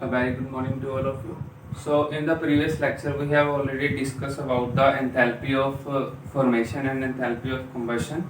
A very good morning to all of you. So in the previous lecture we have already discussed about the enthalpy of formation and enthalpy of combustion,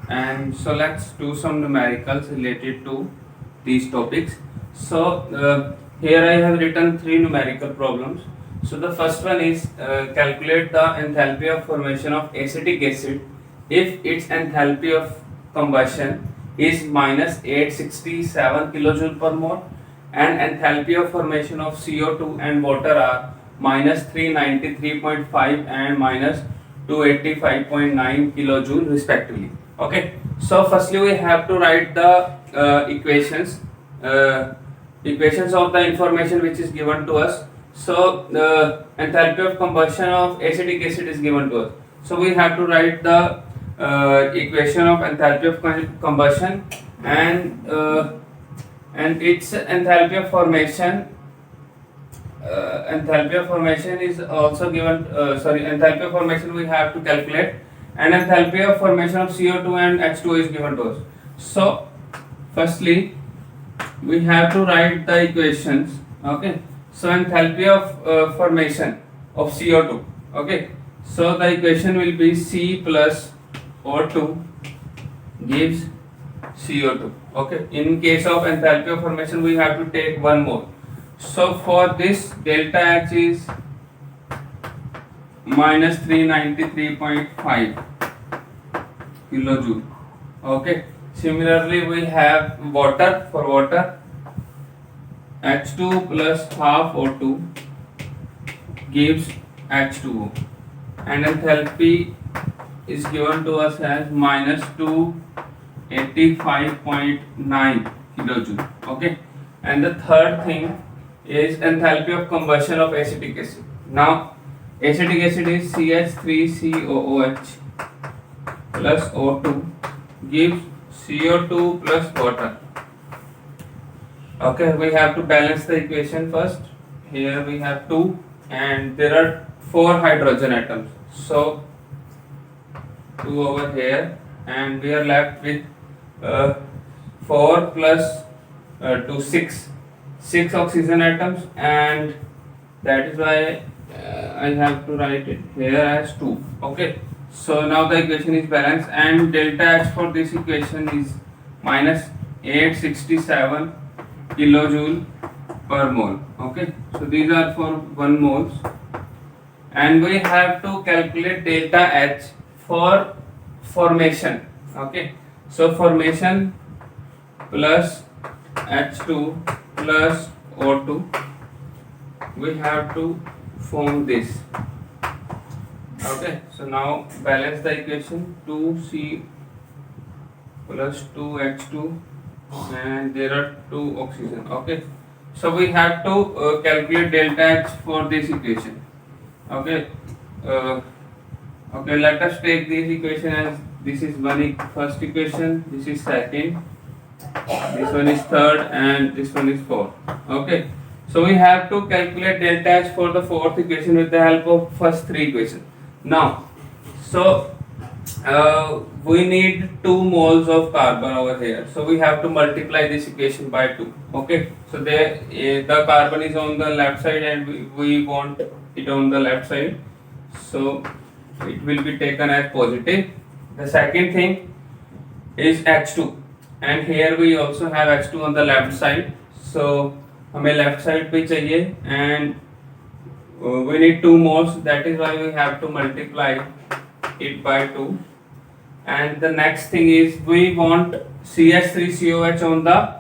and so let's do some numericals related to these topics. So here I have written three numerical problems. So the first one is calculate the enthalpy of formation of acetic acid if its enthalpy of combustion is minus 867 kilojoule per mole and enthalpy of formation of CO2 and water are minus 393.5 and minus 285.9 kilojoule respectively. Okay, so firstly we have to write the equations of the information which is given to us. So the enthalpy of combustion of acetic acid is given to us, so we have to write the equation of enthalpy of combustion and its enthalpy of formation. Enthalpy of formation is also given. Enthalpy of formation we have to calculate, and enthalpy of formation of CO2 and H2O is given to us. So firstly we have to write the equations. Okay, so enthalpy of formation of CO2. Okay, so the equation will be C plus O2 gives CO2. Okay, in case of enthalpy of formation we have to take one mole. So for this delta H is minus 393.5 kilojoule. Okay, similarly we have water. For water, H2 plus half O2 gives H2O, and enthalpy is given to us as minus 285.9 kilojoule. Okay, and the third thing is enthalpy of combustion of acetic acid. Now acetic acid is CH3COOH plus O2 gives CO2 plus water. Okay, we have to balance the equation first. Here we have 2 and there are 4 hydrogen atoms, so 2 over here, and we are left with 4 plus 2 6 oxygen atoms, and that is why I have to write it here as 2. Okay, so now the equation is balanced, and delta H for this equation is minus 867 kilojoule per mole. Okay, so these are for 1 moles, and we have to calculate delta H for formation. Okay, so formation plus H2 plus O2, we have to form this. Okay, so now balance the equation. 2C plus 2H2, and there are 2 oxygen. Okay, so we have to calculate delta H for this equation. Okay, okay, let us take this equation as this is first equation, this is second, this one is third, and this one is fourth. Okay, so we have to calculate delta H for the fourth equation with the help of first 3 equations. Now, so we need 2 moles of carbon over here, so we have to multiply this equation by 2. Okay, so the carbon is on the left side and we want it on the left side, so it will be taken as positive. The second thing is H2, and here we also have H2 on the left side, so हमें left side पे चाहिए, and we need 2 moles, that is why we have to multiply it by 2. And the next thing is we want CH3COH on the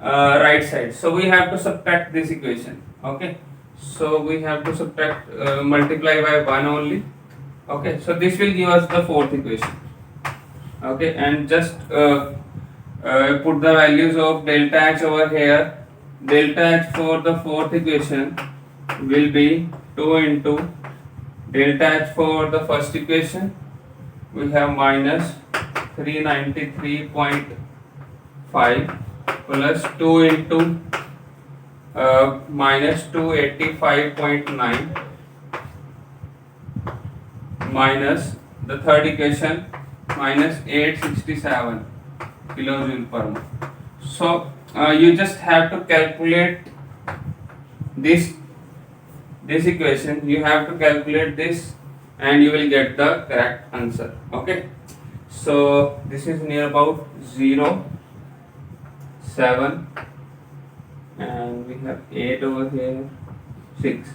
right side, so we have to subtract this equation. Okay, so we have to subtract multiply by 1 only. Okay, so this will give us the fourth equation. Okay, and just put the values of delta H over here. Delta H for the fourth equation will be 2 into delta H for the first equation. We have minus 393.5 plus 2 into minus 285.9 minus the third equation minus 867 kilojoule per mole. So you just have to calculate this equation, you have to calculate this and you will get the correct answer. Okay, so this is near about 0, 7, and we have 8 over here, 6.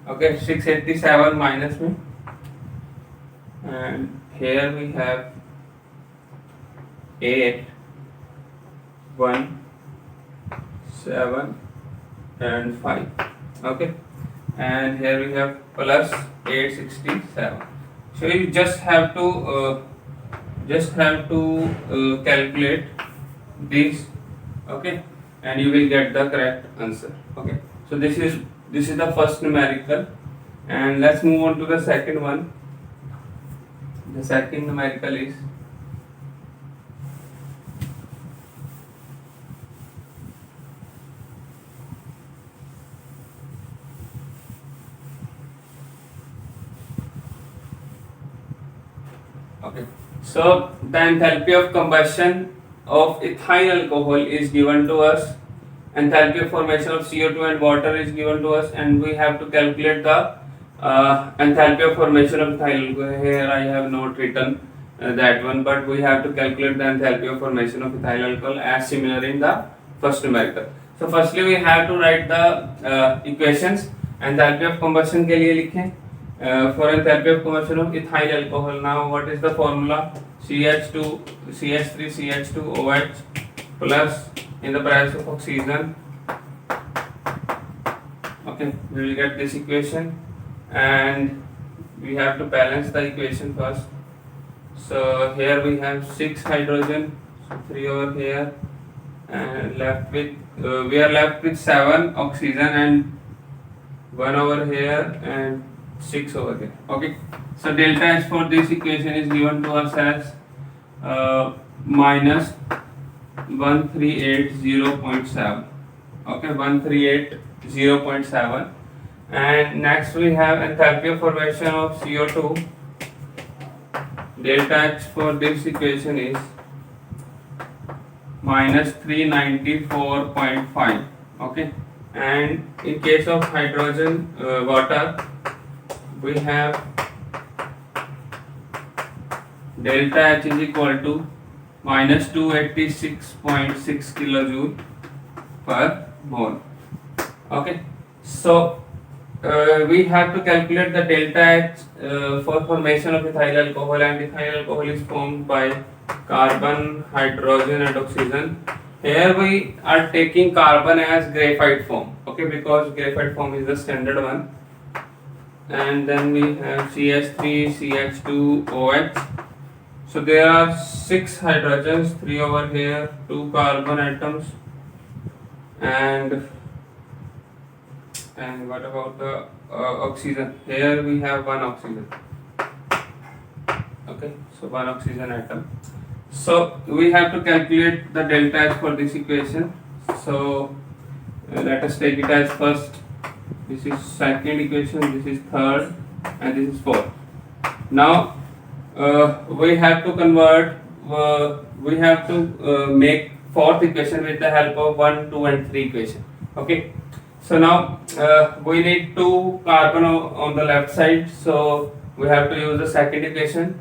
Okay, 687 minus me, and here we have 8, 1, 7 and 5. Okay, and here we have plus 867. So you just have to calculate these. Okay, and you will get the correct answer. Okay, so this is the first numerical, and let's move on to the second one. The second numerical is okay. So the enthalpy of combustion of ethyl alcohol is given to us. Enthalpy of formation of CO2 and water is given to us, and we have to calculate the enthalpy of formation of ethyl alcohol. Here I have not written that one, but we have to calculate the enthalpy of formation of ethyl alcohol as similar in the first numerical. So firstly we have to write the equations. Enthalpy of combustion के लिए लिखें. For enthalpy of combustion of ethyl alcohol, now what is the formula? CH2 CH3 CH2 OH plus in the presence of oxygen. Okay, we will get this equation, and we have to balance the equation first. So here we have 6 hydrogen, so 3 over here, and left with we are left with 7 oxygen and 1 over here and 6 over here. Okay, so delta H for this equation is given to us as minus 1380.7. Okay, 1380.7. And next we have enthalpy of formation of CO2. Delta H for this equation is minus 394.5. Okay, and in case of hydrogen water, we have delta H is equal to minus 286.6 kilojoule per mole. Okay, so we have to calculate the delta H for formation of ethyl alcohol, and ethyl alcohol is formed by carbon, hydrogen and oxygen. Here we are taking carbon as graphite form, okay, because graphite form is the standard one. And then we have CH3 CH2 OH. So there are 6 hydrogens, 3 over here, 2 carbon atoms, and what about the oxygen? Here we have 1 oxygen. Okay, so 1 oxygen atom. So we have to calculate the delta H for this equation. So let us take it as first. This is second equation, this is third, and this is fourth. Now we have to convert, we have to make fourth equation with the help of 1, 2 and 3 equation. Okay, so now we need 2 carbon on the left side, so we have to use the second equation.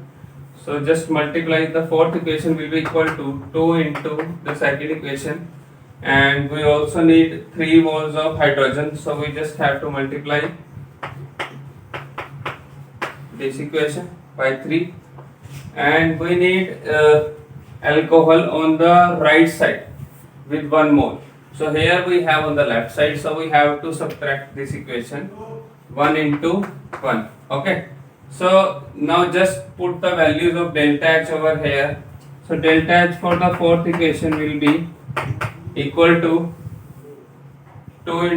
So just multiply the fourth equation will be equal to 2 into the second equation, and we also need 3 moles of hydrogen, so we just have to multiply this equation by 3, and we need alcohol on the right side with 1 mole. So here we have on the left side, so we have to subtract this equation 1 into 1. Okay, so now just put the values of delta H over here. So delta H for the fourth equation will be equal to 2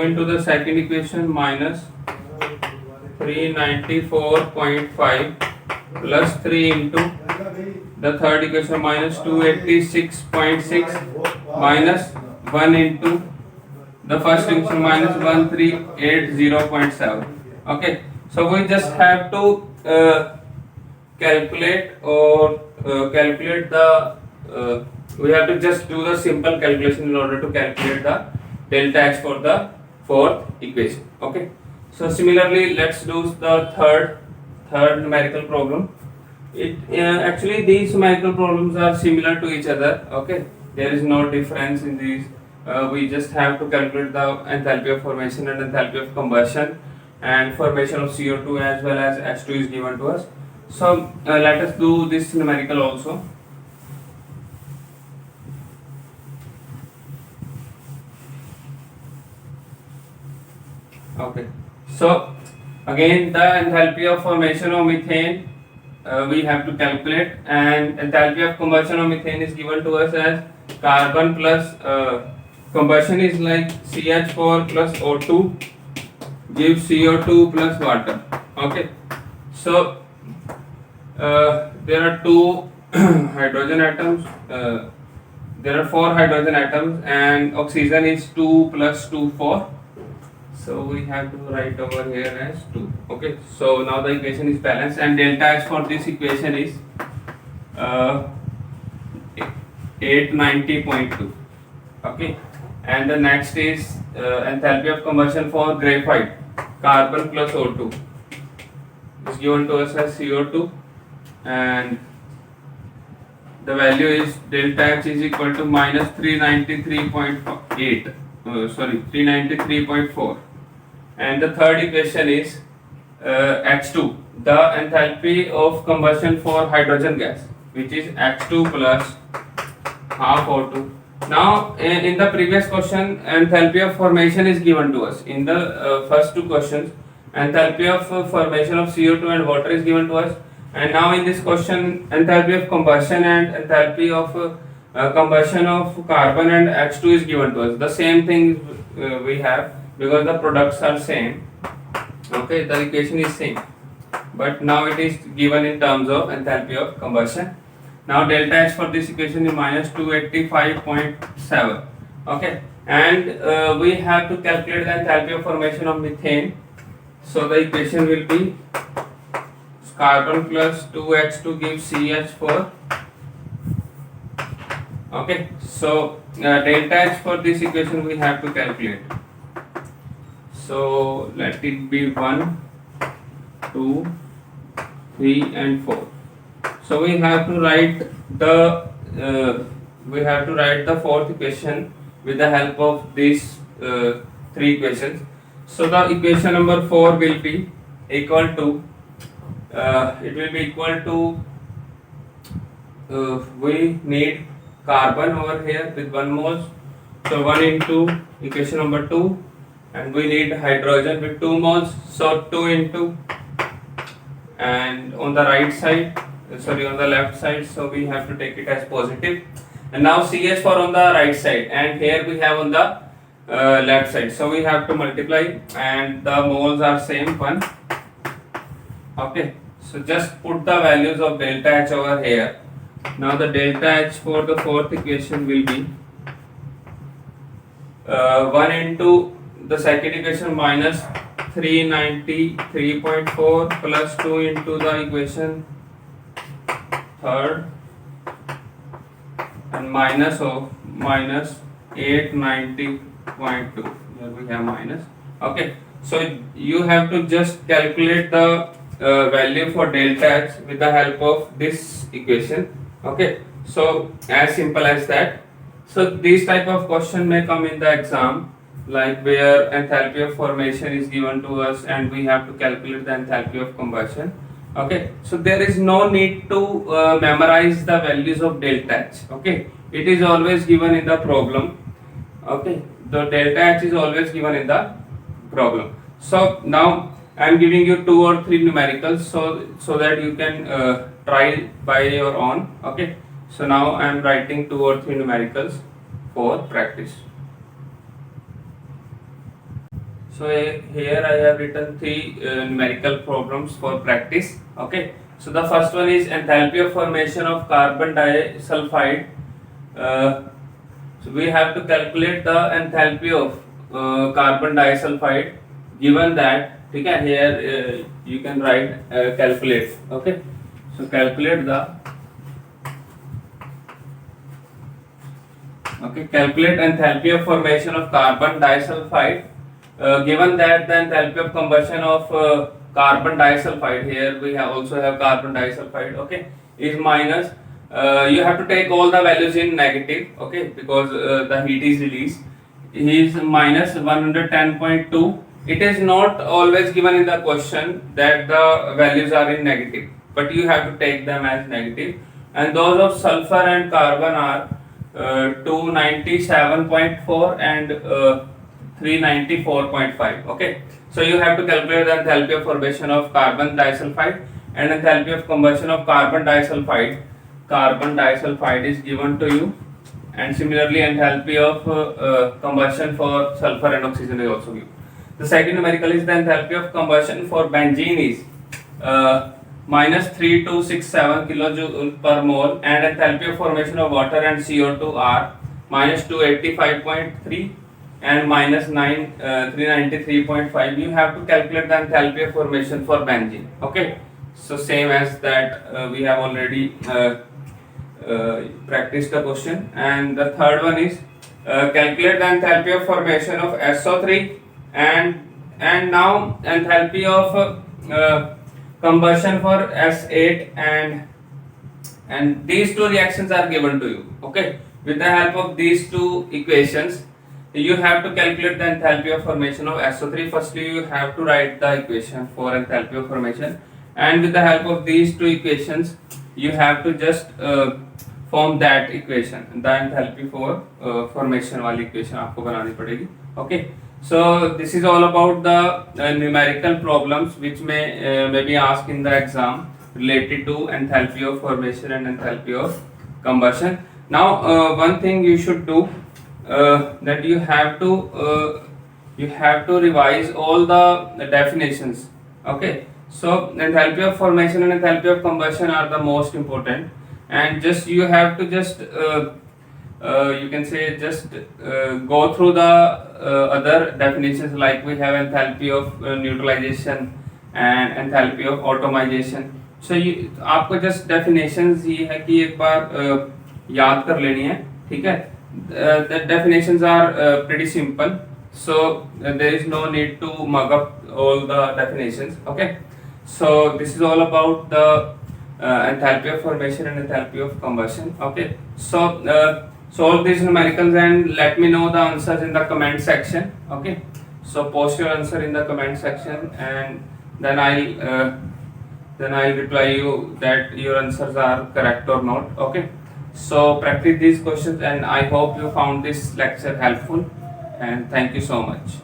into the second equation minus 394.5 plus 3 into the third equation minus 286.6 minus 1 into the first equation minus 1380.7. Okay, so we just have to calculate the we have to just do the simple calculation in order to calculate the delta H for the fourth equation. Okay, so similarly let's do the third numerical problem. Actually these numerical problems are similar to each other. Okay, there is no difference in these. We just have to calculate the enthalpy of formation and enthalpy of combustion and formation of CO2 as well as H2 is given to us. So let us do this numerical also. Okay, so again the enthalpy of formation of methane we have to calculate, and enthalpy of combustion of methane is given to us as carbon plus combustion is like CH4 plus O2 gives CO2 plus water. Okay, so there are two hydrogen atoms, there are 4 hydrogen atoms and oxygen is 2 plus 2 4. So we have to write over here as 2. Okay, so now the equation is balanced and delta H for this equation is 890.2. Okay, and the next is enthalpy of combustion for graphite, carbon plus O2 is given to us as CO2, and the value is delta H is equal to minus 393.8. 393.4. And the third equation is H2, the enthalpy of combustion for hydrogen gas, which is H2 plus half O2. Now in the previous question enthalpy of formation is given to us. In the first two questions enthalpy of formation of CO2 and water is given to us, and now in this question enthalpy of combustion and enthalpy of combustion of carbon and H2 is given to us. The same thing we have because the products are same. Okay, the equation is same, but now it is given in terms of enthalpy of combustion. Now delta H for this equation is minus 285.7. Okay, and we have to calculate the enthalpy of formation of methane. So the equation will be carbon plus 2H2 gives CH4. Okay, so delta H for this equation we have to calculate. So let it be 1, 2, 3 and 4. So we have to write the fourth equation with the help of these three equations. So the equation number 4 will be equal to we need carbon over here with 1 mole, so 1 into equation number 2, and we need hydrogen with 2 moles, so 2 into, and on the right side, on the left side, so we have to take it as positive, and now CH4 on the right side and here we have on the left side, so we have to multiply and the moles are same 1. Okay, so just put the values of delta H over here. Now the delta H for the fourth equation will be 1 into the second equation minus 393.4 plus 2 into the equation third and minus of minus 890.2. Here we have minus. Okay, so you have to just calculate the value for delta H with the help of this equation. Okay, so as simple as that. So this type of question may come in the exam, like where enthalpy of formation is given to us and we have to calculate the enthalpy of combustion. Okay, so there is no need to memorize the values of delta H. Okay, it is always given in the problem. Okay, the delta H is always given in the problem. So now I am giving you 2 or 3 numericals so that you can try by your own. Okay, so now I am writing 2 or 3 numericals for practice. So here I have written 3 numerical problems for practice. Okay, so the first one is enthalpy of formation of carbon disulfide. So we have to calculate the enthalpy of carbon disulfide given that. Okay, here you can write calculate. Okay, so calculate the Okay, calculate enthalpy of formation of carbon disulfide. Given that the enthalpy of combustion of carbon disulfide, here we also have carbon disulfide, okay, is minus. You have to take all the values in negative, okay, because the heat is released. Is minus 110.2. It is not always given in the question that the values are in negative, but you have to take them as negative. And those of sulfur and carbon are 297.4 and 394.5. Okay, so you have to calculate the enthalpy of formation of carbon disulfide and enthalpy of combustion of carbon disulfide. Carbon disulfide is given to you, and similarly enthalpy of combustion for sulfur and oxygen is also given. The second numerical is the enthalpy of combustion for benzene is minus 3267 kilojoule per mole, and enthalpy of formation of water and CO2 are minus 285.3 and minus 393.5. You have to calculate the enthalpy of formation for benzene. Okay, so same as that we have already practiced the question. And the third one is calculate the enthalpy of formation of SO3 and now enthalpy of combustion for S8, and these two reactions are given to you. Okay, with the help of these two equations you have to calculate the enthalpy of formation of SO3. Firstly you have to write the equation for enthalpy of formation, and with the help of these two equations you have to just form that equation, the enthalpy for formation वाली equation आपको बनानी पड़ेगी. Okay, so this is all about the numerical problems which may be asked in the exam related to enthalpy of formation and enthalpy of combustion. Now one thing you should do, that you have to revise all the definitions. Okay, so enthalpy of formation and enthalpy of combustion are the most important, and just you have to just you can say just go through the other definitions, like we have enthalpy of neutralization and enthalpy of atomization. So आपको just definitions ये है कि एक बार याद कर लेनी है, ठीक है. The definitions are pretty simple, so there is no need to mug up all the definitions. Okay, so this is all about the enthalpy of formation and enthalpy of combustion. Okay, so solve these numericals and let me know the answers in the comment section. Okay, so post your answer in the comment section, and then I'll reply you that your answers are correct or not. Okay, so practice these questions, and I hope you found this lecture helpful, and thank you so much.